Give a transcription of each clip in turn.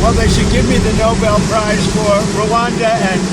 Well, they should give me the Nobel Prize for Rwanda and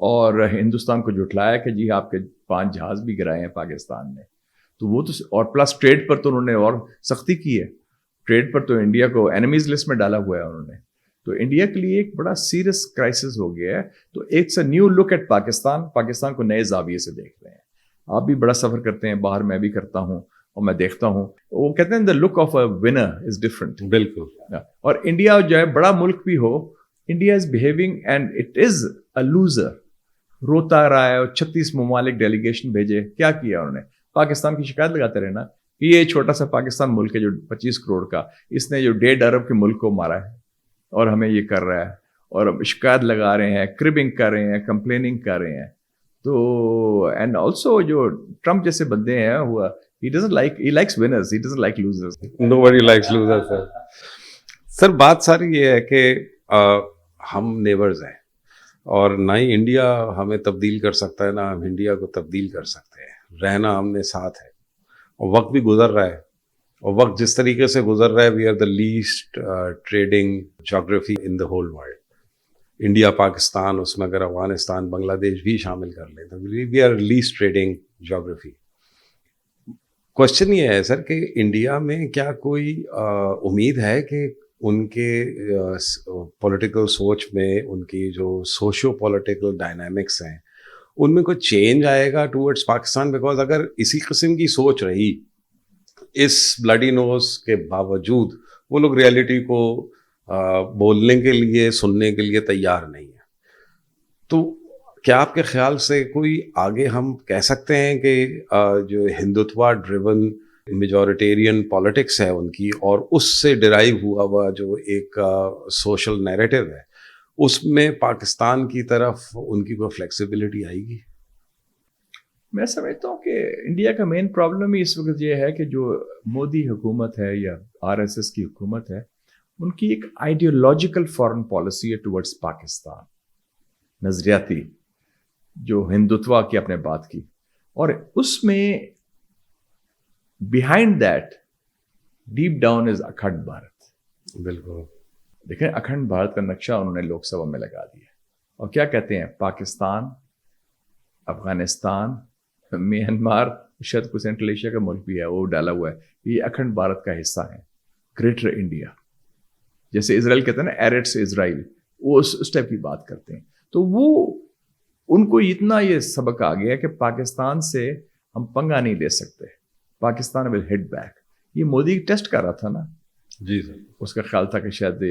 اور ہندوستان کو جھٹلایا کہ جی آپ کے 5 جہاز بھی گرائے ہیں پاکستان نے. تو وہ تو اور پلس ٹریڈ پر تو انہوں نے اور سختی کی ہے. ٹریڈ پر تو انڈیا کو اینیمیز لسٹ میں ڈالا ہوا ہے انہوں نے. تو انڈیا کے لیے ایک بڑا سیریس کرائسس ہو گیا ہے. تو ایک نیو لک ایٹ پاکستان کو نئے زاویے سے دیکھ رہے ہیں. آپ بھی بڑا سفر کرتے ہیں باہر, میں بھی کرتا ہوں اور میں دیکھتا ہوں, وہ کہتے ہیں the look of a winner is different. بالکل. اور انڈیا جو ہے بڑا ملک بھی ہو, India is behaving and it is a loser. روتا رہا ہے اور 36 ممالک ڈیلیگیشن بھیجے. کیا کیا انہوں نے؟ پاکستان کی شکایت لگاتے رہنا کہ یہ چھوٹا سا پاکستان ملک ہے جو 25 کروڑ کا, اس نے جو 1.5 ارب کے ملک کو مارا ہے اور ہمیں یہ کر رہا ہے, اور شکایت لگا رہے ہیں, کربنگ کر رہے ہیں, کمپلیننگ کر رہے ہیں. تو اینڈ آلسو جو ٹرمپ جیسے بندے ہیں ہوا, he likes winners, he doesn't like losers. Nobody likes losers, sir. سر بات ساری یہ ہے کہ ہم نیبرز ہیں, اور نہ ہی انڈیا ہمیں تبدیل کر سکتا ہے نہ ہم انڈیا کو تبدیل کر سکتے ہیں. رہنا ہم نے ساتھ ہے, اور وقت بھی گزر رہا ہے, اور وقت جس طریقے سے گزر رہا ہے, we are the least trading geography in the whole world. India, Pakistan, اس میں اگر افغانستان, بنگلہ دیش بھی شامل کر لیں تو we are least trading geography. Question یہ ہے سر کہ انڈیا میں کیا کوئی امید ہے کہ ان کے پولیٹیکل سوچ میں, ان کی جو سوشو پولیٹیکل ڈائنامکس ہیں, ان میں کوئی چینج آئے گا ٹورڈس پاکستان؟ بیکاز اگر اسی قسم کی سوچ رہی اس بلڈی نوز کے باوجود, وہ لوگ ریئلٹی کو بولنے کے لیے, سننے کے لیے تیار نہیں ہیں. تو کیا آپ کے خیال سے کوئی آگے ہم کہہ سکتے ہیں کہ جو ہندوتوا ڈریون میجورٹیرین پالیٹکس ہے ان کی, اور اس سے ڈرائیو ہوا جو ایک سوشل نیریٹو ہے, اس میں پاکستان کی طرف ان کی کوئی فلیکسیبلٹی آئے گی؟ میں سمجھتا ہوں کہ انڈیا کا مین پرابلم ہی اس وقت یہ ہے کہ جو مودی حکومت ہے یا RSS کی حکومت ہے, ان کی ایک آئیڈیولوجیکل فارن پالیسی ہے ٹورڈس پاکستان, نظریاتی, جو ہندوتوا کی آپ نے بات کی, اور اس میں behind that deep down is Akhand Bharat. بالکل. دیکھیں اکھنڈ بھارت کا نقشہ انہوں نے لوک سبھا میں لگا دیا, اور کیا کہتے ہیں, پاکستان, افغانستان, میانمار, شاید کوئی سینٹرل ایشیا کا ملک بھی ہے وہ ڈالا ہوا ہے, یہ اکھنڈ بھارت کا حصہ ہیں. گریٹر انڈیا, جیسے اسرائیل کہتے ہیں نا, ایرٹس اسرائیل, وہ اس ٹائپ کی بات کرتے ہیں. تو وہ ان کو اتنا یہ سبق آ گیا کہ پاکستان سے ہم پنگا نہیں لے سکتے, پاکستان ول ہٹ بیک. یہ مودی ٹیسٹ کر رہا تھا نا. جی سر. اس کا خیال تھا کہ شاید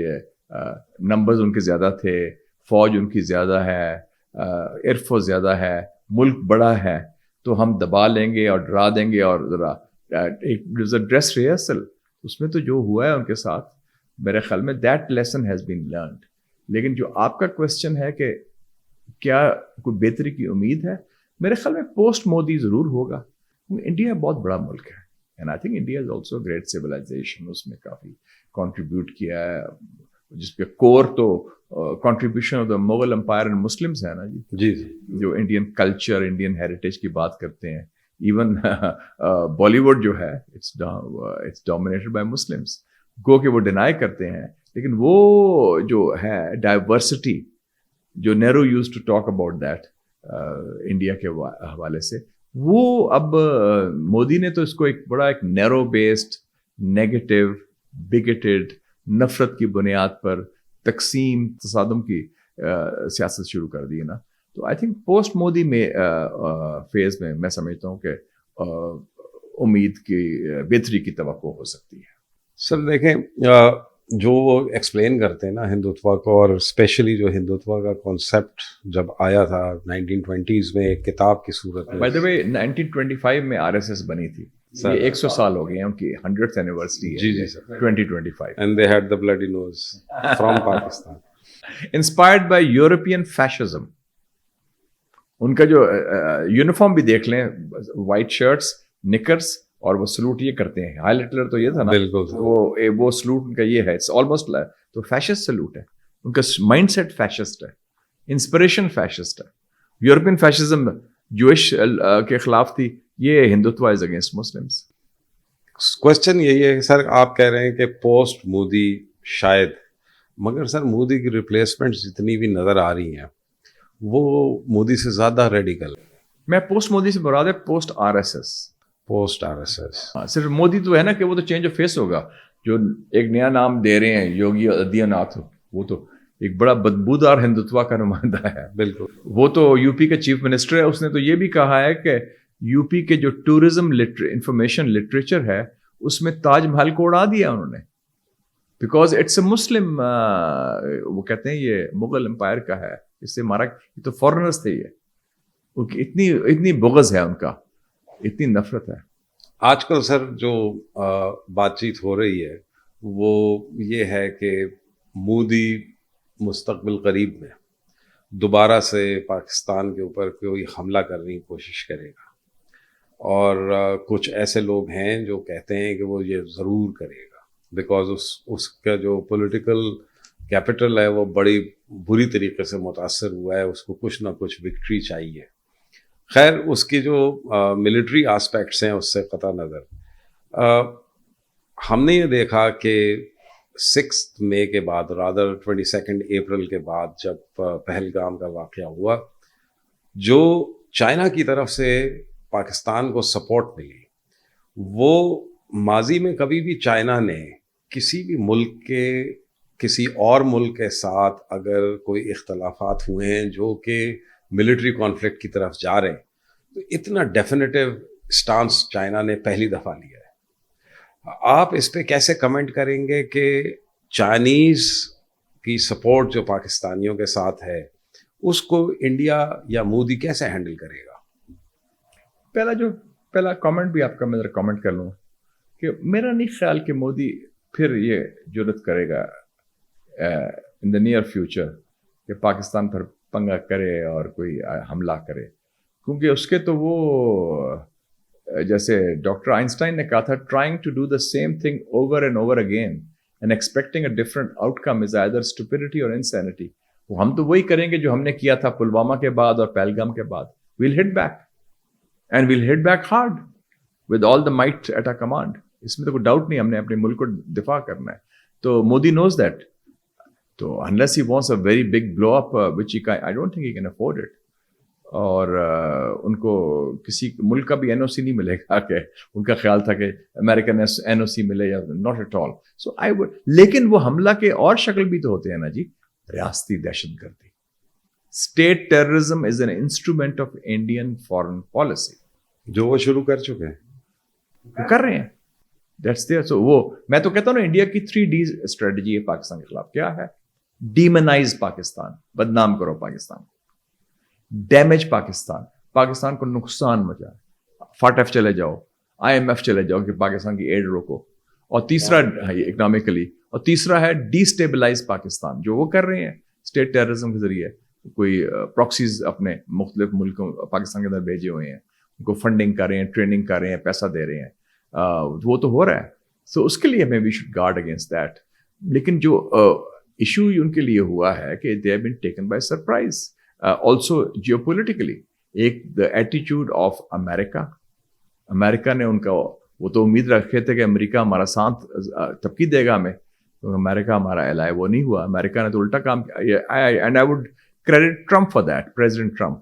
نمبرز ان کے زیادہ تھے, فوج ان کی زیادہ ہے, ایئر فورس زیادہ ہے, ملک بڑا ہے, تو ہم دبا لیں گے اور ڈرا دیں گے, اور ذرا ڈریس ریہرسل. اس میں تو جو ہوا ہے ان کے ساتھ, میرے خیال میں that lesson has been learned. لیکن جو آپ کا کوشچن ہے کہ کیا کوئی بہتری کی امید ہے, میرے خیال میں پوسٹ مودی ضرور ہوگا. انڈیا بہت بڑا ملک ہے, and I think India is also great civilisation. اس میں کافی کنٹریبیوٹ کیا ہے, جس پہ کور تو contribution of the Mughal empire and Muslims ہے نا جی. جی. جو انڈین کلچر, انڈین ہیریٹیج کی بات کرتے ہیں. ایون بالی ووڈ جو ہے اٹس ڈومینیٹڈ بائی مسلمس. گو کہ وہ ڈینائی کرتے ہیں, لیکن وہ جو ہے ڈائیورسٹی, جو Nehru use to talk about that India کے حوالے سے, وہ اب مودی نے تو اس کو ایک بڑا ایک نیرو بیسڈ, نیگیٹو, بگیٹڈ, نفرت کی بنیاد پر تقسیم, تصادم کی سیاست شروع کر دی ہے نا. تو آئی تھنک پوسٹ مودی میں فیز میں میں سمجھتا ہوں کہ امید کی بہتری کی توقع ہو سکتی ہے. سر دیکھیں, جو وہ ایکسپلین کرتے ہیں نا ہندوتوا کو, اور اسپیشلی جو ہندوتوا کا کانسیپٹ جب آیا تھا 1920s میں ایک کتاب کی صورت میں. بائی دا وے 1925 میں RSS بنی تھی, یہ 100 سال ہو گئے ہیں ان کی 100th اینیورسری ہے. جی جی سر. 2025. And they had the bloody nose from Pakistan. Inspired by European fascism. ان کا جو یونیفارم بھی دیکھ لیں, وائٹ شرٹس, نکرس, اور وہ سلوٹ یہ کرتے ہیں. ہائی لٹلر تو یہ تھا نا, بالکل وہ سلوٹ ان کا یہ ہے, اٹس آلموسٹ تو فیشسٹ سلوٹ ہے. ان کا مائنڈ سیٹ فیشسٹ ہے, انسپریشن فیشسٹ ہے. یورپین فیشزم جوش کے خلاف تھی, یہ Hindutva is against Muslims. Question یہی ہے سر, آپ کہہ رہے ہیں کہ پوسٹ مودی شاید, مگر سر مودی کی ریپلیسمنٹ جتنی بھی نظر آ رہی ہیں وہ مودی سے زیادہ ریڈیکل ہے. میں پوسٹ مودی سے مراد ہے post R S S. Post R S S. صرف مودی تو ہے نا کہ وہ تو چینج آف فیس ہوگا. جو ایک نیا نام دے رہے ہیں یوگی آدتیہ ناتھ, وہ تو ایک بڑا بدبودار ہندوتوا کا نمائندہ ہے. بالکل. وہ تو یو پی کا چیف منسٹر ہے. اس نے تو یہ بھی کہا ہے کہ یو پی کے جو ٹورزم انفارمیشن لٹریچر ہے اس میں تاج محل کو اڑا دیا انہوں نے, بیکاز اٹس اے مسلم. وہ کہتے ہیں یہ مغل امپائر کا ہے, اس سے ہمارا یہ تو فورنرز تھے. یہ اتنی بغض ہے ان کا, اتنی نفرت ہے. آج کل سر جو بات چیت ہو رہی ہے وہ یہ ہے کہ مودی مستقبل قریب میں دوبارہ سے پاکستان کے اوپر کوئی حملہ کرنے کی کوشش کرے گا, اور کچھ ایسے لوگ ہیں جو کہتے ہیں کہ وہ یہ ضرور کرے گا, بیکاز اس کا جو پولیٹیکل کیپٹل ہے وہ بڑی بری طریقے سے متاثر ہوا ہے, اس کو کچھ نہ کچھ وکٹری چاہیے. خیر اس کی جو ملٹری آسپیکٹس ہیں اس سے قطع نظر, ہم نے یہ دیکھا کہ 6 مئی کے بعد, رادر 22 اپریل کے بعد, جب پہلگام کا واقعہ ہوا, جو چائنا کی طرف سے پاکستان کو سپورٹ ملی, وہ ماضی میں کبھی بھی چائنا نے کسی بھی ملک کے کسی اور ملک کے ساتھ اگر کوئی اختلافات ہوئے ہیں جو کہ ملٹری کانفلکٹ کی طرف جا رہے ہیں, تو اتنا ڈیفینیٹیو سٹانس چائنا نے پہلی دفعہ لیا ہے. آپ اس پہ کیسے کمنٹ کریں گے کہ چائنیز کی سپورٹ جو پاکستانیوں کے ساتھ ہے اس کو انڈیا یا مودی کیسے ہینڈل کرے گا؟ پہلا کامنٹ بھی آپ کا میں کامنٹ کر لوں کہ میرا نہیں خیال کہ مودی پھر یہ جرت کرے گا ان دا نیئر فیوچر کہ پاکستان پر پنگا کرے اور کوئی حملہ کرے, کیونکہ اس کے تو وہ جیسے ڈاکٹر آئنسٹائن نے کہا تھا, trying to do the same thing over and over again and expecting a different outcome is either stupidity اور انسینٹی. وہ ہم تو وہی کریں گے جو ہم نے کیا تھا پلوامہ کے بعد اور پہلگام کے بعد. We'll hit back and we'll hit back hard with all the might at our command. اس میں تو کوئی ڈاؤٹ نہیں, ہم نے اپنے ملک کو دفاع کرنا ہے. تو مودی نوز دیٹ. تو unless he wants a very big blow up, which I don't think he can afford it. اور ان کو کسی ملک کا بھی این او سی نہیں ملے گا کہ ان کا خیال تھا کہ امریکن این او سی ملے یا not at all. So I would, لیکن وہ حملہ کے اور شکل بھی تو ہوتے ہیں نا جی. ریاستی دہشت گردی, state terrorism is an instrument of Indian foreign policy, جو وہ شروع کر چکے ہیں, وہ کر رہے ہیں. That's their. سو وہ میں تو کہتا ہوں نا, انڈیا کی 3D اسٹریٹجی ہے پاکستان کے خلاف. کیا ہے؟ ڈیمنائز پاکستان, بدنام کرو پاکستان کو, ڈیمیج پاکستان کو نقصان مچا, FATF چلے جاؤ, IMF چلے جاؤ کہ پاکستان کی ایڈ روکو, اور تیسرا اکنامکلی, اور تیسرا ہے ڈی اسٹیبلائز پاکستان, جو وہ کر رہے ہیں اسٹیٹ ٹیررزم کے ذریعے. کوئی پراکسیز اپنے مختلف ملکوں پاکستان کے اندر بھیجے ہوئے ہیں, ان کو فنڈنگ کر رہے ہیں, ٹریننگ کر رہے ہیں, پیسہ دے رہے ہیں. وہ تو ہو رہا ہے. سو اس کے لیے ہمیں we should guard against that. لیکن جو ایشو ان کے لیے ہوا ہے کہ they have been taken by surprise. Also geopolitically, ایک دا ایٹیچیوڈ آف امریکہ نے ان کا, وہ تو امید رکھے تھے کہ امریکہ ہمارا ساتھ تبکی دے گا ہمیں, تو امریکہ ہمارا ایلائے, وہ نہیں ہوا. امریکہ نے تو الٹا کام کیا. And I would credit Trump for that, President Trump,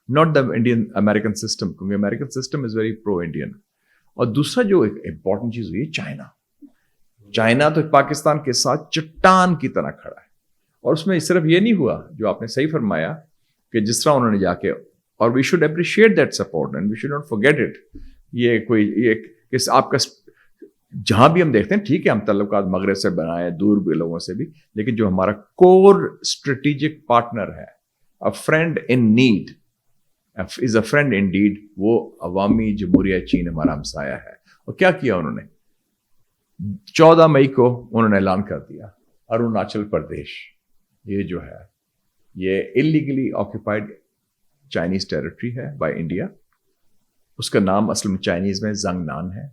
not the Indian American system, کیونکہ American system is very pro Indian. اور دوسرا جو ایک امپورٹنٹ چیز ہوئی, چائنا تو پاکستان کے ساتھ چٹان کی طرح کھڑا ہے. اور اس میں صرف یہ نہیں ہوا, جو آپ نے صحیح فرمایا کہ جس طرح انہوں نے جا کے, اور we should appreciate that support and we should not forget it. یہ کوئی یہ آپ کا جہاں بھی ہم دیکھتے ہیں, ٹھیک ہے ہم تعلقات مغرب سے بنائے, دور بھی لوگوں سے بھی, لیکن جو ہمارا کور اسٹریٹجک پارٹنر ہے, a friend in need is a friend in deed, وہ عوامی جمہوریہ چین ہمارا ہمسایہ ہے. اور کیا کیا انہوں نے؟ 14 مئی کو انہوں نے اعلان کر دیا, اروناچل پردیش یہ جو ہے یہ انلیگلی آکوپائڈ چائنیز ٹیریٹری ہے بائی انڈیا. اس کا نام اصل میں چائنیز میں زنگ نان ہے,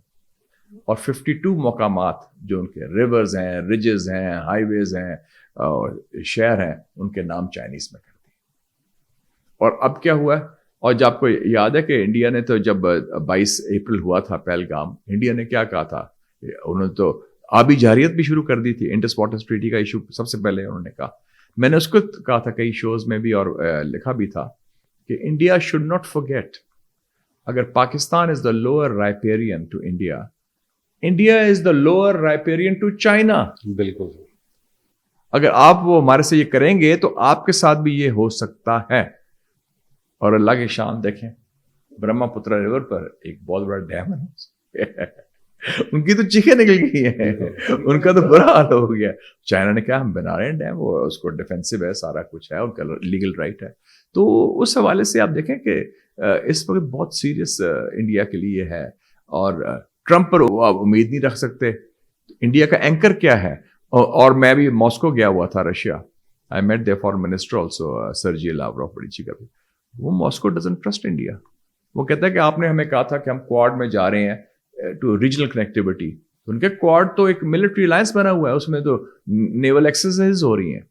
اور 52 مقامات جو ان کے ریورز ہیں, ریجز ہیں, ہائی ویز ہیں, شہر ہیں, ان کے نام چائنیز میں کر دیے. اور اب کیا ہوا ہے؟ اور جب آپ کو یاد ہے کہ انڈیا نے تو جب 22 اپریل ہوا تھا پہلگام, انڈیا نے کیا کہا تھا؟ انہوں نے تو آبی جارحیت بھی شروع کر دی تھی. انڈس واٹر ٹریٹی کا ایشو سب سے پہلے انہوں نے کہا. میں نے اس کو کہا تھا کئی شوز میں بھی اور لکھا بھی تھا کہ انڈیا شوڈ ناٹ forget اگر Pakistan is the lower riparian to India, India is the lower riparian to China. بالکل. اگر آپ وہ ہمارے سے یہ کریں گے تو آپ کے ساتھ بھی یہ ہو سکتا ہے. اور اللہ کی شان دیکھیں, برہما پترا ریور پر ایک بہت بڑا ڈیم ہے, ان کی تو چیخیں نکل گئی ہیں, ان کا تو برا حال ہو گیا. چائنا نے کہا ہم بنا رہے ہیں ڈیم, وہ اس کو ڈیفینسو ہے, سارا کچھ ہے, ان کا لیگل رائٹ ہے. تو اس حوالے سے آپ دیکھیں کہ اس وقت بہت سیریس انڈیا کے لیے ہے, اور ٹرمپ پر آپ امید نہیں رکھ سکتے. انڈیا کا اینکر کیا ہے؟ اور میں بھی ماسکو گیا ہوا تھا, Russia. I met their foreign minister also, Sergey Lavrov, بڑی اچھی کبھی. وہ ماسکو ڈزنٹ ٹرسٹ انڈیا. وہ کہتا ہے کہ آپ نے ہمیں کہا تھا کہ ہم کوارڈ میں جا رہے ہیں ٹو ریجنل کنیکٹیوٹی. ان کے کوارڈ تو ایک ملٹری الائنس بنا ہوا ہے, اس میں تو نیول ایکسرسائز ہو رہی ہیں.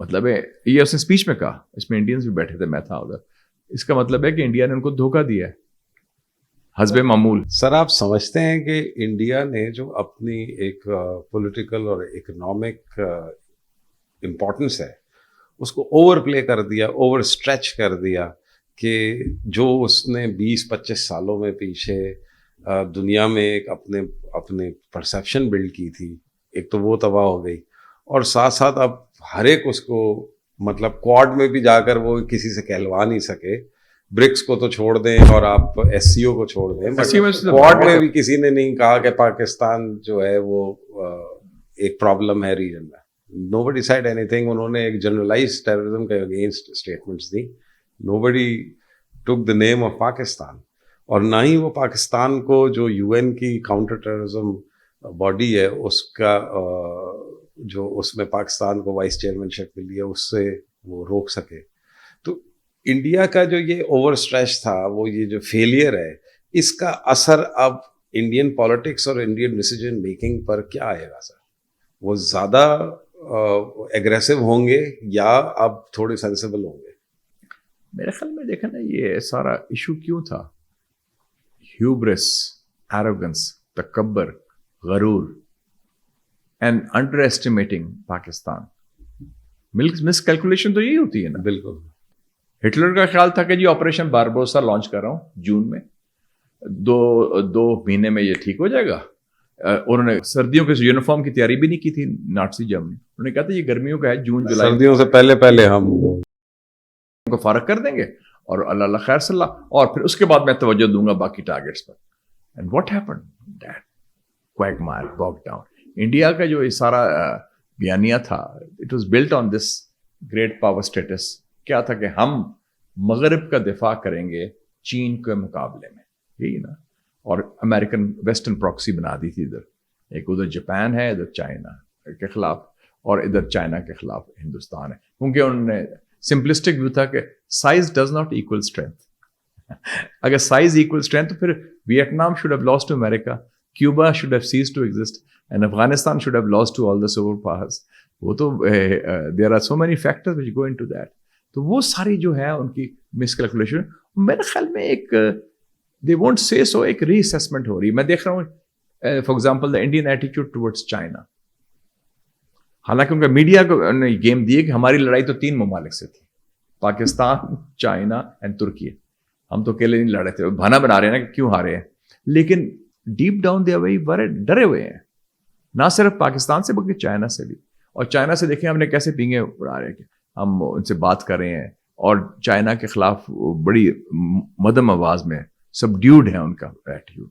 مطلب ہے یہ اس نے اسپیچ میں کہا, اس میں انڈینز بھی بیٹھے تھے, میں تھا ادھر. اس کا مطلب ہے کہ انڈیا نے ان کو دھوکہ دیا ہے حسب معمول. سر آپ سمجھتے ہیں کہ انڈیا نے جو اپنی ایک پولیٹیکل اور اکنامک امپورٹنس ہے اس کو اوور پلے کر دیا, اوور اسٹریچ کر دیا, کہ جو اس نے 20-25 سالوں میں پیچھے دنیا میں ایک اپنے پرسیپشن بلڈ کی تھی, ایک تو وہ تباہ ہو گئی, اور ساتھ ساتھ اب ہر ایک اس کو مطلب کوارڈ میں بھی جا کر وہ کسی سے کہلوا نہیں سکے. برکس کو تو چھوڑ دیں اور آپ ایس سی او کو چھوڑ دیں, کوارڈ میں بھی کسی نے نہیں کہا کہ پاکستان جو ہے وہ ایک پرابلم ہے ریجن میں. Nobody said anything. انہوں نے ایک جنرلائز ٹیررزم کے against statements the. Nobody took the name of Pakistan. اور نہ ہی وہ پاکستان کو جو یو این کی کاؤنٹر ٹیررزم باڈی ہے اس کا جو اس میں پاکستان کو وائس چیئرمین شپ ملی ہے اس سے وہ روک سکے. تو انڈیا کا جو یہ اوور اسٹریچ تھا, وہ یہ جو فیلئر ہے, اس کا اثر اب انڈین پالیٹکس اور انڈین ڈیسیجن میکنگ پر کیا آئے گا سر؟ وہ زیادہ ایگریسو ہوں گے یا اب تھوڑے سینسیبل ہوں گے؟ میرے خیال میں دیکھیں نا, یہ سارا ایشو کیوں تھا؟ ہیوبرس, ایروگنس, تکبر, غرور, and under estimating Pakistan. Miss calculation تو یہی ہوتی ہے نا. بالکل. ہٹلر کا خیال تھا کہ جی آپریشن باربروسا لانچ کر رہا ہوں جون میں, دو مہینے میں یہ ٹھیک ہو جائے گا. انہوں نے سردیوں کے یونیفارم کی تیاری بھی نہیں کی تھی نازی جرمنی. انہوں نے کہا تھا یہ گرمیوں کا ہے, جون جولائی, سردیوں سے پہلے ہم کو فارغ کر دیں گے اور اللہ خیر صلی اللہ, اور پھر اس کے بعد میں توجہ دوں گا باقی ٹارگیٹس پر. And what happened, that quagmire bogged down. India کا جو یہ سارا بیانیہ تھا, it was built on this great power status. کیا تھا کہ ہم مغرب کا دفاع کریں گے چین کے مقابلے میں, یہی نا. اور امریکن ویسٹرن پراکسی بنا دی تھی ادھر, ایک ادھر جاپان ہے, ادھر چائنا کے خلاف, اور ادھر چائنا کے خلاف ہندوستان ہے. کیونکہ انہوں نے سمپلسٹک ویو تھا کہ size does not equal strength. اگر سائز ایکول اسٹرینتھ تو پھر Vietnam should have lost to America, Cuba should have ceased to exist, and Afghanistan should have lost to all the super powers. وہ تو there are so many factors which go into that. تو وہ ساری جو ہے ان کی مس کیلکولیشن, میرے خیال میں ایک they won't say so, ایک ری اسیسمنٹ ہو رہی ہے. میں دیکھ رہا ہوں for example the Indian attitude towards China. حالانکہ ان کا میڈیا کو نے گیم دی کہ ہماری لڑائی تو 3 ممالک سے تھی, پاکستان, چائنا اینڈ ترکی. ہم تو اکیلے نہیں لڑے تھے, بہانا بنا رہے ہیں نا کہ کیوں ہارے ہیں. لیکن ڈیپ ڈاؤن دے وہی بڑے ڈرے ہوئے ہیں, نہ صرف پاکستان سے بلکہ چائنا سے بھی. اور چائنا سے دیکھیں ہم نے کیسے پینگے اڑا رہے ہیں کہ ہم ان سے بات کر رہے ہیں, اور چائنا کے خلاف بڑی مدھم آواز میں سبڈیوڈ ہے ان کا ایٹیٹیوڈ.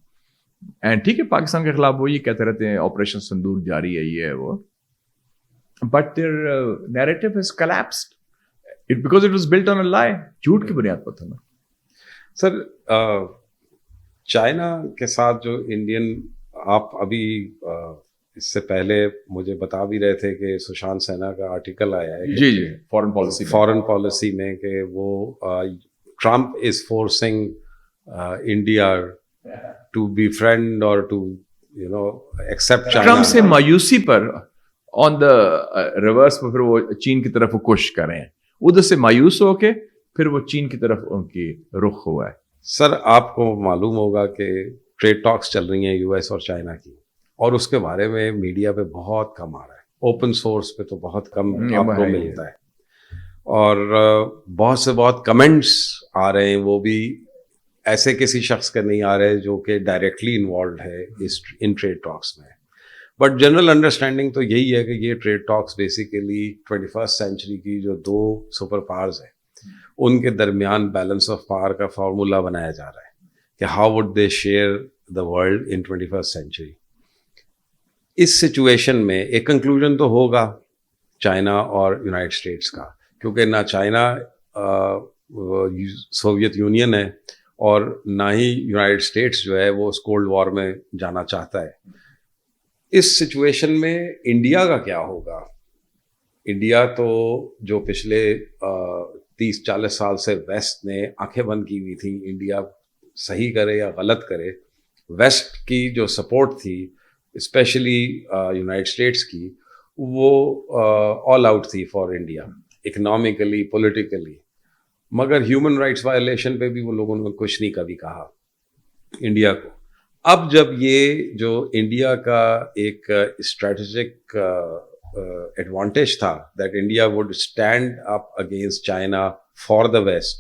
اینڈ ٹھیک ہے پاکستان کے خلاف وہ یہ کہتے رہتے ہیں آپریشن سندور جاری ہے, یہ ہے وہ, but their narrative has collapsed because it was built on a lie, جھوٹ کی بنیاد پر تھا نا. سر چائنا کے ساتھ جو انڈین, آپ ابھی اس سے پہلے مجھے بتا بھی رہے تھے کہ سشانت سینہ کا آرٹیکل آیا ہے جی فارن پالیسی میں کہ وہ Trump is forcing India to be friend اور ٹو ایکسپٹ چائنا. ٹرمپ سے مایوسی پر آن دا ریورس پھر وہ چین کی طرف وہ کوشش کر رہے ہیں, ادھر سے مایوس ہو کے پھر وہ چین کی طرف ان کی رخ ہوا ہے. سر آپ کو معلوم ہوگا کہ ٹریڈ ٹاکس چل رہی ہیں یو ایس اور چائنا کی, اور اس کے بارے میں میڈیا پہ بہت کم آ رہا ہے. اوپن سورس پہ تو بہت کم آپ کو ملتا ہے, اور بہت سے بہت کمنٹس آ رہے ہیں, وہ بھی ایسے کسی شخص کے نہیں آ رہے جو کہ ڈائریکٹلی انوالوڈ ہے ان ٹریڈ ٹاکس میں. بٹ جنرل انڈرسٹینڈنگ تو یہی ہے کہ یہ ٹریڈ ٹاکس بیسیکلی 21st سینچری کی جو دو سپر پاورز ہیں ان کے درمیان بیلنس آف پاور کا فارمولا بنایا جا رہا ہے کہ how would they share the world in 21st century. اس سچویشن میں ایک کنکلوژن تو ہوگا چائنا اور یونائٹڈ اسٹیٹس کا, کیونکہ نہ چائنا سوویت یونین ہے اور نہ ہی یونائٹڈ اسٹیٹس جو ہے وہ اس کولڈ وار میں جانا چاہتا ہے. اس سچویشن میں انڈیا کا کیا ہوگا؟ انڈیا تو جو پچھلے 30-40 سال سے ویسٹ نے آنکھیں بند کی ہوئی تھیں, انڈیا صحیح کرے یا غلط کرے, ویسٹ کی جو سپورٹ تھی اسپیشلی یونائٹڈ اسٹیٹس کی, وہ آل آؤٹ تھی فار انڈیا اکنامکلی, پولیٹیکلی. مگر ہیومن رائٹس وائلیشن پہ بھی وہ لوگوں نے کچھ نہیں کبھی کہا انڈیا کو. اب جب یہ جو انڈیا کا ایک اسٹریٹجک ایڈوانٹیج تھا that India would stand up against China for the West,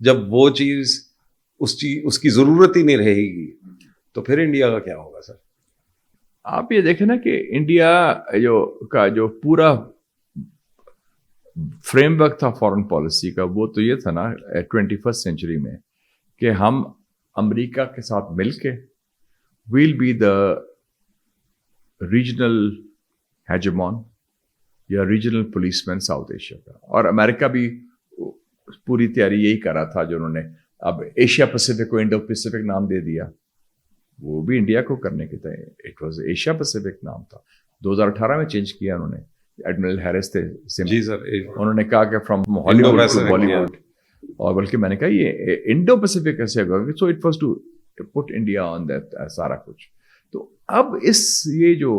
جب وہ چیز اس کی ضرورت ہی نہیں رہے گی تو پھر انڈیا کا کیا ہوگا؟ سر آپ یہ دیکھیں نا کہ انڈیا جو پورا فریم ورک تھا فارن پالیسی کا, وہ تو یہ تھا نا 21st سینچری میں کہ ہم امریکہ کے ساتھ مل کے ویل بی دا ریجنل ہیجمون یا ریجنل پولیس مین ساؤتھ ایشیا کا. اور امریکہ بھی پوری تیاری یہی کرا تھا, جو انہوں نے اب ایشیا پیسیفک کو انڈو پیسیفک نام دے دیا, وہ بھی انڈیا کو کرنے کے تھے. اٹ واز ایشیا پیسیفک نام تھا, 2018 میں چینج کیا انہوں نے. ایڈمرل ہیرس تھے, جی سر, انہوں نے کہا کہ فرام ہالی ووڈ ٹو بالی ووڈ, اور بلکہ میں نے کہا یہ انڈو پیسیفک کیسے ہوگا, so it was to put India on that سارا کچھ. تو اب یہ جو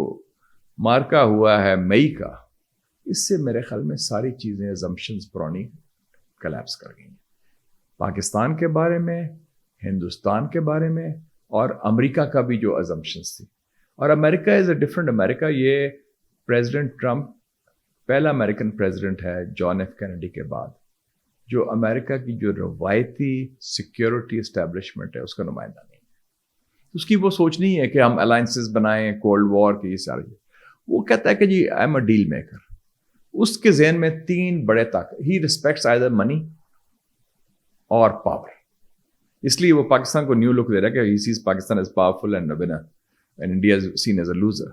مارکا ہوا ہے مئی کا, اس سے میرے خیال میں ساری چیزیں assumptions پرانی کلیپس کر گئی ہیں, پاکستان کے بارے میں, ہندوستان کے بارے میں, اور امریکہ کا بھی جو assumptions تھی. اور امریکہ از اے ڈفرنٹ امریکہ. یہ پریزیڈنٹ ٹرمپ پہلا امریکن پریزیڈنٹ ہے جان ایف کینیڈی کے بعد جو امریکہ کی جو روایتی سیکیورٹی اسٹیبلشمنٹ ہے اس کا نمائندہ نہیں ہے. اس کی وہ سوچ نہیں ہے کہ ہم الائنسز بنائیں کولڈ وار کی, یہ ساری. وہ کہتا ہے کہ جی I am a deal maker. اس کے ذہن میں 3 بڑے طاقت, ہی ریسپیکٹس آئیدر منی اور پاور. اس لیے وہ پاکستان کو نیو لک دے رہا ہے کہ he says Pakistan is powerful and winner and India is seen as a loser.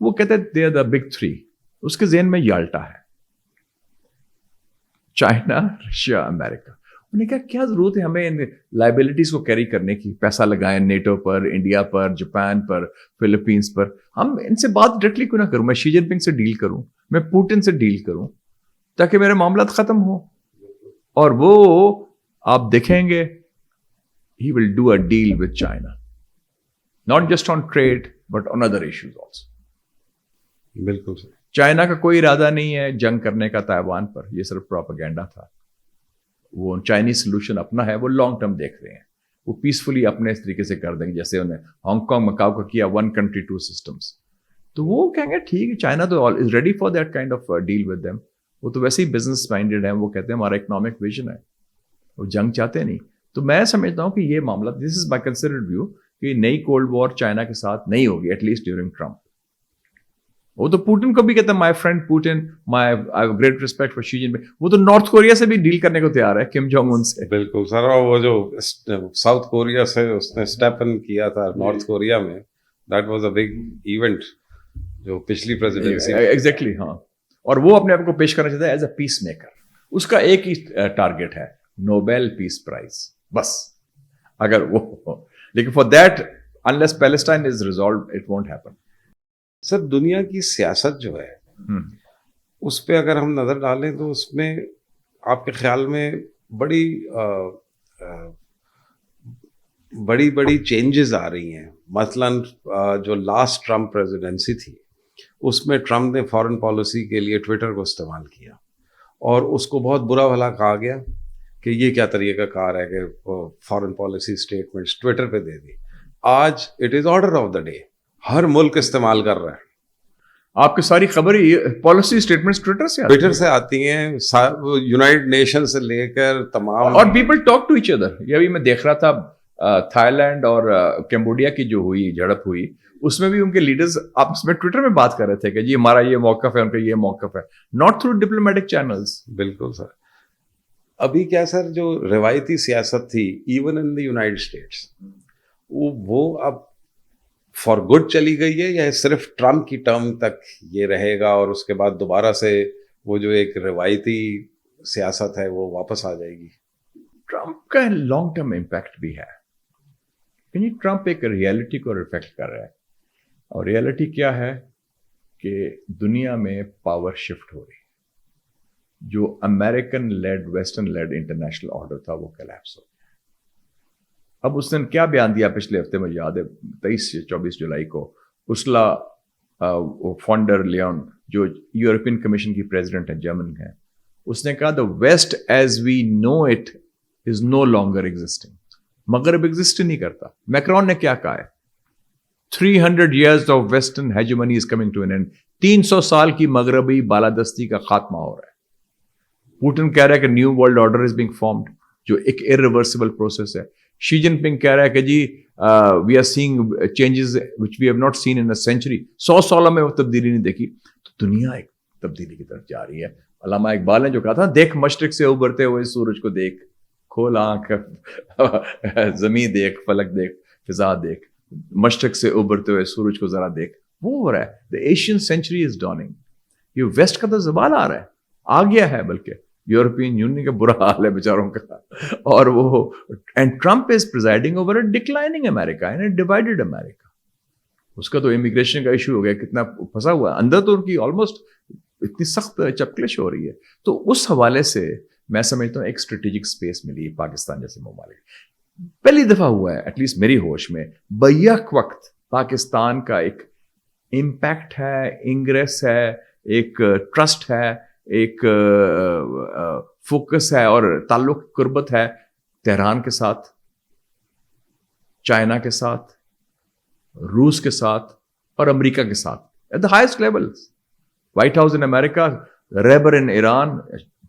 وہ کہتے ہیں دے آر دا بگ 3. اس کے ذہن میں یالٹا ہے, چائنا, رشیا, امریکہ. انہوں نے کہا کیا ضرورت ہے ہمیں ان لائبلٹیز کو کیری کرنے کی, پیسہ لگائیں نیٹو پر, انڈیا پر, جاپان پر, فلپینس پر. ہم ان سے بات ڈائریکٹلی کیوں نہ کروں, میں شی جن پنگ سے ڈیل کروں, میں پوٹن سے ڈیل کروں, تاکہ میرے معاملات ختم ہوں. اور وہ آپ دیکھیں گے he will do a deal with China, not just on trade but on other issues also. بالکل سر. چائنا کا کوئی ارادہ نہیں ہے جنگ کرنے کا تائیوان پر, یہ صرف پروپیگنڈا تھا. وہ چائنیز سولوشن اپنا ہے, وہ لانگ ٹرم دیکھ رہے ہیں, وہ پیسفلی اپنے اس طریقے سے کر دیں گے جیسے انہیں ہانگ کانگ مکاؤ کا کیا, 1 country 2 systems. تو وہ کہیں گے ٹھیک ہے, چائنا تو is ready for that kind of deal with them. وہ تو ویسے ہی بزنس مائنڈیڈ ہیں, وہ کہتے ہیں ہمارا اکنامک ویژن ہے, وہ جنگ چاہتے نہیں. تو میں سمجھتا ہوں کہ یہ معاملہ, دس از مائی کنسیڈرڈ ویو, کہ نئی کولڈ وار چائنا کے ساتھ نہیں ہوگی, ایٹ لیسٹ ڈیورنگ ٹرمپ. وہ تو پوٹن کو بھی کہتا ہے my friend Putin, my great respect for Xi Jinping. وہ تو نارتھ کوریا سے بھی ڈیل کرنے کو تیار ہے, کم جونگ ان سے. بالکل سر. اور وہ جو ساؤتھ کوریا سے اس نے اسٹیپ ان کیا تھا نارتھ کوریا میں, that was a big event جو پچھلی پریزیڈنسی. ایگزیکٹلی, ہاں. اور وہ اپنے آپ کو پیش کرنا چاہتا ہے ایز اے پیس میکر. اس کا ایک ہی ٹارگیٹ ہے, نوبیل پیس پرائز, بس. اگر وہ, لیکن for that unless Palestine is resolved it won't happen. سر دنیا کی سیاست جو ہے اس پہ اگر ہم نظر ڈالیں تو اس میں آپ کے خیال میں بڑی چینجز آ رہی ہیں. مثلاً جو لاسٹ ٹرمپ پریزیڈنسی تھی اس میں ٹرمپ نے فارن پالیسی کے لیے ٹویٹر کو استعمال کیا اور اس کو بہت برا بھلا کہا گیا کہ یہ کیا طریقہ کار ہے کہ فارن پالیسی اسٹیٹمنٹس ٹویٹر پہ دے دی. آج it is order of the day, ہر ملک استعمال کر رہا ہے. آپ کی ساری خبر پالیسی اسٹیٹمنٹس ٹویٹر سے آتی ٹویٹر سے آتی ہیں, یونائٹڈ نیشن سے لے کر تمام, اور people talk to each other. یہ ابھی میں دیکھ رہا تھا تھائی لینڈ اور کمبوڈیا کی جو ہوئی جھڑپ ہوئی, اس میں بھی ان کے لیڈرز آپس میں ٹویٹر میں بات کر رہے تھے کہ جی ہمارا یہ موقف ہے, ان کا یہ موقف ہے, ناٹ تھرو ڈپلومیٹک چینلز. بالکل سر. ابھی کیا سر, جو روایتی سیاست تھی even in the United States, وہ اب فار گڈ چلی گئی ہے یا صرف ٹرمپ کی ٹرم تک یہ رہے گا اور اس کے بعد دوبارہ سے وہ جو ایک روایتی سیاست ہے وہ واپس آ جائے گی؟ ٹرمپ کا لانگ ٹرم امپیکٹ بھی ہے. یعنی ٹرمپ ایک ریئلٹی کو ریفلیکٹ کر رہا ہے, اور ریئلٹی کیا ہے کہ دنیا میں پاور شفٹ ہو رہی ہے. جو American lead western lead international order تھا وہ کولیپس ہو گیا. اب اس نے کیا بیان دیا پچھلے ہفتے, مجھے یاد ہے 23 سے 24 جولائی کو, اسلا فونڈر لیون جو یورپین کمیشن کی پریزیڈنٹ ہے, جرمن ہے, اس نے کہا the west as we know it is no longer existing. مغرب ایگزسٹ نہیں کرتا. میکرون نے کیا کہا ہے, 300 years of western hegemony is coming to an end. 300 سال کی مغربی بالادستی کا خاتمہ ہو رہا ہے. پوٹن کہہ رہا ہے کہ new world order is being formed, جو ایک irreversible پروسیس ہے. شی جن پنگ کہہ رہا ہے کہ جی we are seeing changes which we have not seen in a century. 100 سالوں میں وہ تبدیلی نہیں دیکھی. تو دنیا ایک تبدیلی کی طرف جا رہی ہے. علامہ اقبال نے جو کہا تھا, دیکھ مشرق سے ابھرتے ہوئے سورج کو دیکھ, کھول آنکھ زمین دیکھ, فلک دیکھ, فضا دیکھ, مشرق سے ابھرتے ہوئے سورج کو ذرا دیکھ. وہ ہو رہا ہے. The Asian century is dawning. یہ ویسٹ کا تو زوال آ رہا ہے, آ گیا ہے. بلکہ یورپین یونین کا برا حال ہے بیچاروں کا. اور وہ and Trump is presiding over a declining America and a divided America. اس کا تو امیگریشن کا ایشو ہو گیا, کتنا پھنسا ہوا ہے اندر, تو ان کی آلموسٹ اتنی سخت چپکلش ہو رہی ہے. تو اس حوالے سے میں سمجھتا ہوں ایک اسٹریٹجک اسپیس ملی پاکستان جیسے ممالک. پہلی دفعہ ہوا ہے ایٹ لیسٹ میری ہوش میں, بیک وقت پاکستان کا ایک امپیکٹ ہے, انگریس ہے, ایک ٹرسٹ ہے, ایک فوکس ہے اور تعلق قربت ہے تہران کے ساتھ, چائنا کے ساتھ, روس کے ساتھ اور امریکہ کے ساتھ at the highest level. White House in America, ریبر ان ایران,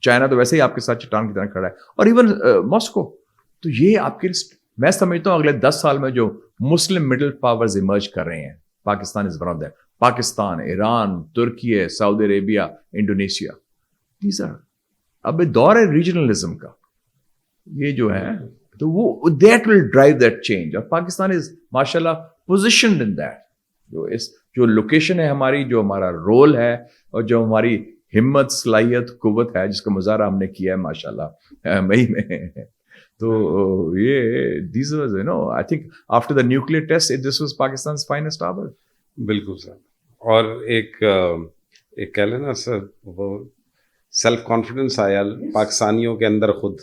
چائنا تو ویسے ہی آپ کے ساتھ چٹان کی طرح کھڑا ہے, اور ایون ماسکو. تو یہ آپ کے, میں سمجھتا ہوں اگلے 10 سال میں جو مسلم مڈل پاورز ایمرج کر رہے ہیں, Pakistan is one of them. Pakistan, Iran, Turkey, Saudi Arabia, Indonesia, these are اب دور ہے ریجنلزم کا. یہ جو ہے تو وہ that will drive that change. اور پاکستان از ماشاء اللہ پوزیشنڈ ان دیٹ. جو لوکیشن ہے ہماری, جو ہمارا رول ہے, اور جو ہماری ہمت, صلاحیت, قوت ہے, جس کا مظاہرہ ہم نے کیا ہے ماشاء اللہ مئی میں. تو یہ this was you know I think after the nuclear test this was پاکستان's finest hour. بالکل سر. اور ایک کہہ لینا سر, وہ سیلف کانفیڈنس آیا پاکستانیوں کے اندر. خود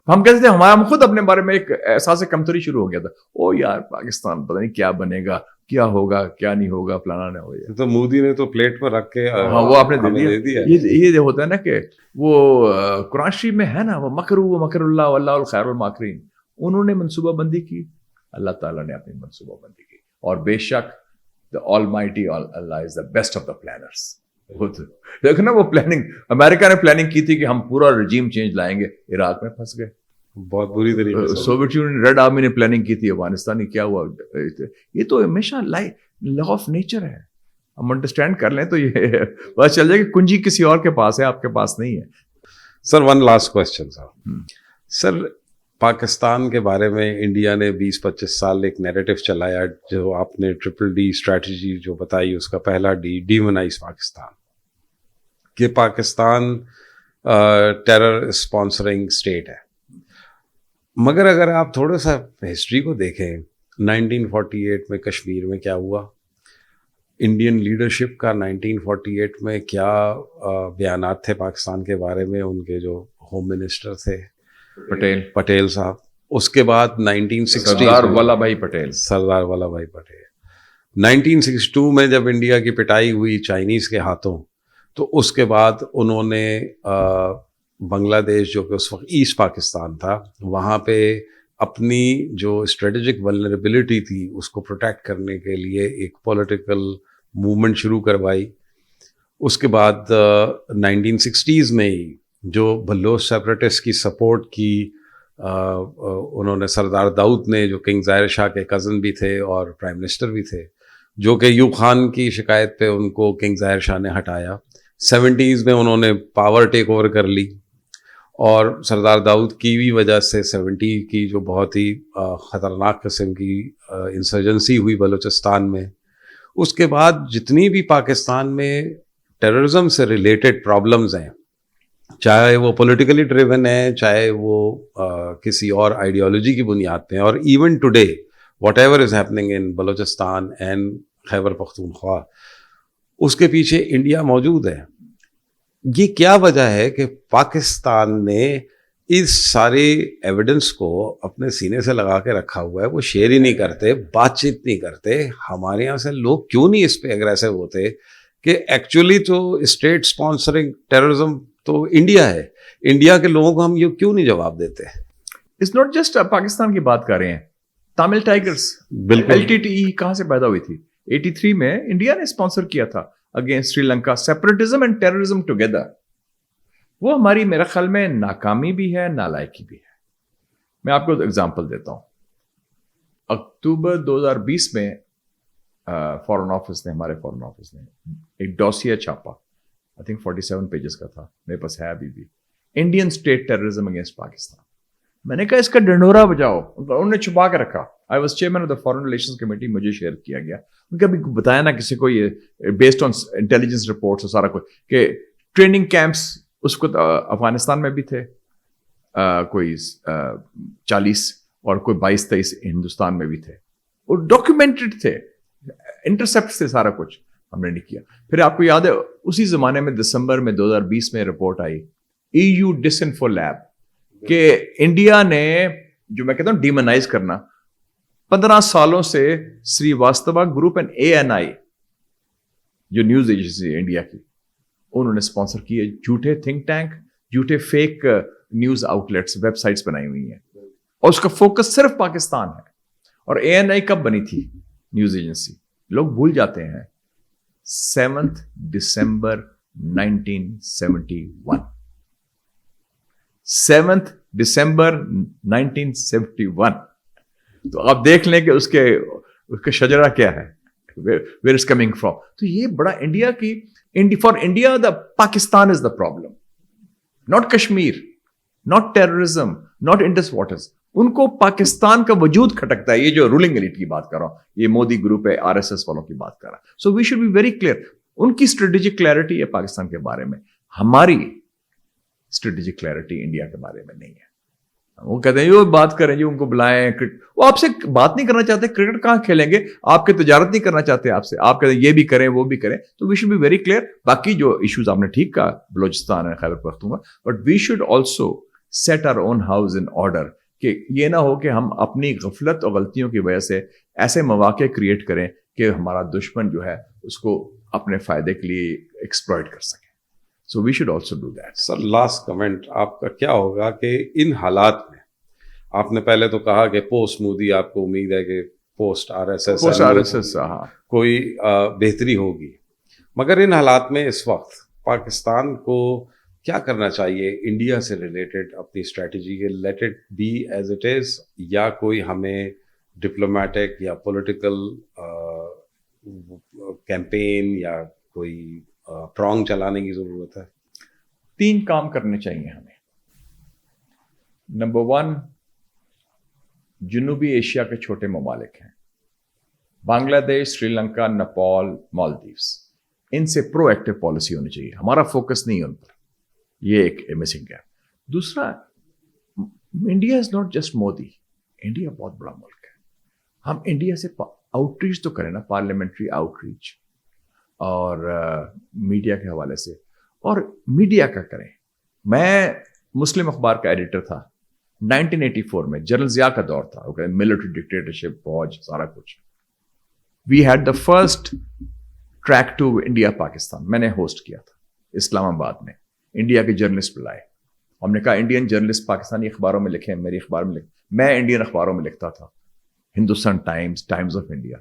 ہم کہتے تھے, ہم خود اپنے بارے میں ایک احساس کمتری شروع ہو گیا تھا. او یار پاکستان پتہ نہیں کیا بنے گا, کیا ہوگا, کیا نہیں ہوگا, فلانا نہیں ہوگا. تو مودی نے تو پلیٹ پر رکھ کے وہ آپ نے دے دیا. یہ ہوتا ہے نا کہ وہ قرآن شریف میں ہے نا, وہ مکروا مکر اللہ واللہ الخیر الماکرین. انہوں نے منصوبہ بندی کی, اللہ تعالیٰ نے اپنی منصوبہ بندی کی, اور بے شک the almighty Allah is the best of the planners. دیکھو نا, وہ پلاننگ امریکہ نے پلاننگ کی تھی کہ ہم پورا رجیم چینج لائیں گے, عراق میں پھنس گئے بہت بری طریقے سے. سوویت یونین ریڈ آرمی نے پلاننگ کی تھی, افغانستان کی کیا ہوا. یہ تو ہمیشہ لا آف نیچر ہے. ہم انڈرسٹینڈ کر لیں تو یہ پتہ چل جائے کہ کنجی کسی اور کے پاس ہے, آپ کے پاس نہیں ہے. Sir one last question sir, Pakistan کے بارے میں انڈیا نے 20-25 سال ایک نیریٹو چلایا, جو آپ نے ٹرپل ڈی اسٹریٹجی جو بتائی, اس کا پہلا ڈی ڈیمونائز پاکستان, کہ پاکستان ٹیرر اسپانسرنگ اسٹیٹ ہے. مگر اگر آپ تھوڑا سا ہسٹری کو دیکھیں, 1948 میں کشمیر میں کیا ہوا, انڈین لیڈرشپ کا 1948 میں کیا بیانات تھے پاکستان کے بارے میں, ان کے جو ہوم منسٹر تھے پٹیل صاحب. اس کے بعد 1960 سردار ولبھ بھائی پٹیل 1962 میں جب انڈیا کی پٹائی ہوئی چائنیز کے ہاتھوں, تو اس کے بعد انہوں نے بنگلہ دیش, جو کہ اس وقت ایسٹ پاکستان تھا, وہاں پہ اپنی جو اسٹریٹجک ولنریبلٹی تھی اس کو پروٹیکٹ کرنے کے لیے ایک پولیٹیکل موومنٹ شروع کروائی, اس کے بعد 1960s میں ہی جو بلوچ سیپریٹسٹ کی سپورٹ کی انہوں نے سردار داؤد نے، جو کنگ ظاہر شاہ کے کزن بھی تھے اور پرائم منسٹر بھی تھے، جو کہ ایوب خان کی شکایت پہ ان کو کنگ ظاہر شاہ نے ہٹایا. 70s میں انہوں نے پاور ٹیک اوور کر لی، اور سردار داؤد کی بھی وجہ سے 70 کی جو بہت ہی خطرناک قسم کی انسرجنسی ہوئی بلوچستان میں. اس کے بعد جتنی بھی پاکستان میں ٹیررزم سے ریلیٹڈ پرابلمز ہیں، چاہے وہ پولیٹیکلی ڈریون ہیں، چاہے وہ کسی اور آئیڈیالوجی کی بنیاد پہ ہیں، اور even today whatever is happening in Balochistan and Khyber Pakhtunkhwa, اس کے پیچھے انڈیا موجود ہے. یہ کیا وجہ ہے کہ پاکستان نے اس سارے ایویڈنس کو اپنے سینے سے لگا کے رکھا ہوا ہے؟ وہ شیئر ہی نہیں کرتے، بات چیت نہیں کرتے. ہمارے یہاں سے لوگ کیوں نہیں اس پہ اگریسو ہوتے کہ ایکچولی تو اسٹیٹ اسپانسرنگ ٹیررزم تو انڈیا ہے، انڈیا کے لوگوں کو ہم یہ کیوں نہیں جواب دیتے؟ اٹس ناٹ جسٹ پاکستان کی بات کر رہے ہیں، تامل ٹائگرز، بالکل LTTE کہاں سے پیدا ہوئی تھی؟ 83 میں انڈیا نے اسپانسر کیا تھا against Sri Lanka, separatism and terrorism together. وہ ہماری میرے خیال میں ناکامی بھی ہے، نالائکی بھی ہے. میں آپ کو ایگزامپل دیتا ہوں. اکتوبر 2020 میں فارن آفس نے، ہمارے فارن آفس نے ایک ڈوسیہ چھاپا، آئی تھنک 47 پیجز کا تھا، میرے پاس ہے ابھی بھی، Indian state terrorism against Pakistan. میں نے کہا اس کا ڈنڈورا بجاؤ. انہوں نے چھپا کے رکھا. I was chairman of the foreign relations committee, مجھے شیئر کیا گیا. ان کا بھی بتایا نا کسی کو، یہ بیسڈ آن انٹیلیجنس رپورٹس اور سارا کچھ، کہ ٹریننگ کیمپس اس کو افغانستان میں بھی تھے کوئی 40 اور کوئی 22-23 ہندوستان میں بھی تھے، اور ڈاکیومنٹڈ تھے، انٹرسپٹ تھے، سارا کچھ ہم نے نہیں کیا. پھر آپ کو یاد ہے اسی زمانے میں دسمبر میں 2020 میں رپورٹ آئی EU ڈسانفو لیب کہ انڈیا نے، جو میں کہتا ہوں ڈیمونائز کرنا، 15 سالوں سے سری واستوا گروپ اینڈ ANI جو نیوز ایجنسی ہے انڈیا کی، انہوں نے اسپانسر کیے جھوٹے تھنک ٹینک، جھوٹے fake news out let's, web sites بنائی ہوئی ہیں، اور اس کا فوکس صرف پاکستان ہے. اور ANI کب بنی تھی نیوز ایجنسی؟ لوگ بھول جاتے ہیں. 7 دسمبر 1971. 7 دسمبر 1971. تو آپ دیکھ لیں کہ اس کا شجرہ کیا ہے، where it's coming from. تو یہ بڑا انڈیا کی، for India the Pakistan is the problem, not Kashmir, not terrorism, not Indus waters. ان کو پاکستان کا وجود کھٹکتا ہے. یہ جو رولنگ ایلیٹ کی بات کر رہا ہوں، یہ مودی گروپ ہے، RSS والوں کی بات کر رہا ہے. So we should be very clear. ان کی اسٹریٹجک کلیئرٹی ہے پاکستان کے بارے میں، ہماری اسٹریٹجک کلیئرٹی انڈیا کے بارے میں نہیں ہے. وہ کہتے ہیں جو بات کریں، جو ان کو بلائیں، وہ آپ سے بات نہیں کرنا چاہتے. کرکٹ کہاں کھیلیں گے؟ آپ کے تجارت نہیں کرنا چاہتے آپ سے. آپ کہتے ہیں یہ بھی کریں وہ بھی کریں. تو we should be very clear. باقی جو ایشوز آپ نے ٹھیک کہا، بلوچستان ہے، Khyber Pakhtunkhwa, but we should also set our own house in order, کہ یہ نہ ہو کہ ہم اپنی غفلت اور غلطیوں کی وجہ سے ایسے مواقع کریٹ کریں کہ ہمارا دشمن جو ہے اس کو اپنے فائدے کے لیے ایکسپلائٹ کر سکے. So we should also do that. Sir last comment آپ کا کیا ہوگا کہ ان حالات میں، آپ نے پہلے تو کہا کہ پوسٹ مودی آپ کو امید ہے کہ پوسٹ RSS کوئی بہتری ہوگی، مگر ان حالات میں اس وقت پاکستان کو کیا کرنا چاہیے انڈیا سے ریلیٹڈ اپنی اسٹریٹجی کے؟ Let it be as it is, یا کوئی ہمیں ڈپلومیٹک یا پولیٹیکل کیمپین یا کوئی پرانگ چلانے کی ضرورت ہے؟ 3 کام کرنے چاہیے ہمیں. نمبر 1، جنوبی ایشیا کے چھوٹے ممالک ہیں، بنگلہ دیش، سری لنکا، نیپال، مالدیوز. ان سے پرو ایکٹیو پالیسی ہونی چاہیے. ہمارا فوکس نہیں ہے ان پر، یہ ایک مسنگ ہے. دوسرا، India is not just Modi. India بہت بڑا ملک ہے. ہم انڈیا سے آؤٹ ریچ تو کریں نا، پارلیمنٹری آؤٹ ریچ، اور میڈیا کے حوالے سے، اور میڈیا کا کریں. میں مسلم اخبار کا ایڈیٹر تھا 1984 میں، جنرل ضیاء کا دور تھا، ملٹری ڈکٹیٹرشپ، فوج، سارا کچھ. We had the first track to India Pakistan. میں نے ہوسٹ کیا تھا اسلام آباد میں. انڈیا کے جرنلسٹ بلائے، ہم نے کہا انڈین جرنلسٹ پاکستانی اخباروں میں لکھیں، میری اخبار میں لکھیں. میں انڈین اخباروں میں لکھتا تھا، Hindustan Times, Times of India,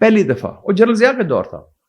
پہلی دفعہ. اور جنرل ضیاء کا دور تھا.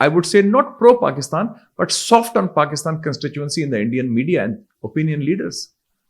I would say not pro-Pakistan, but soft on Pakistan constituency in the Indian media and opinion leaders.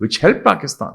which helped Pakistan,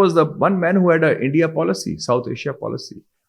was the one man who had a India policy, South Asia policy,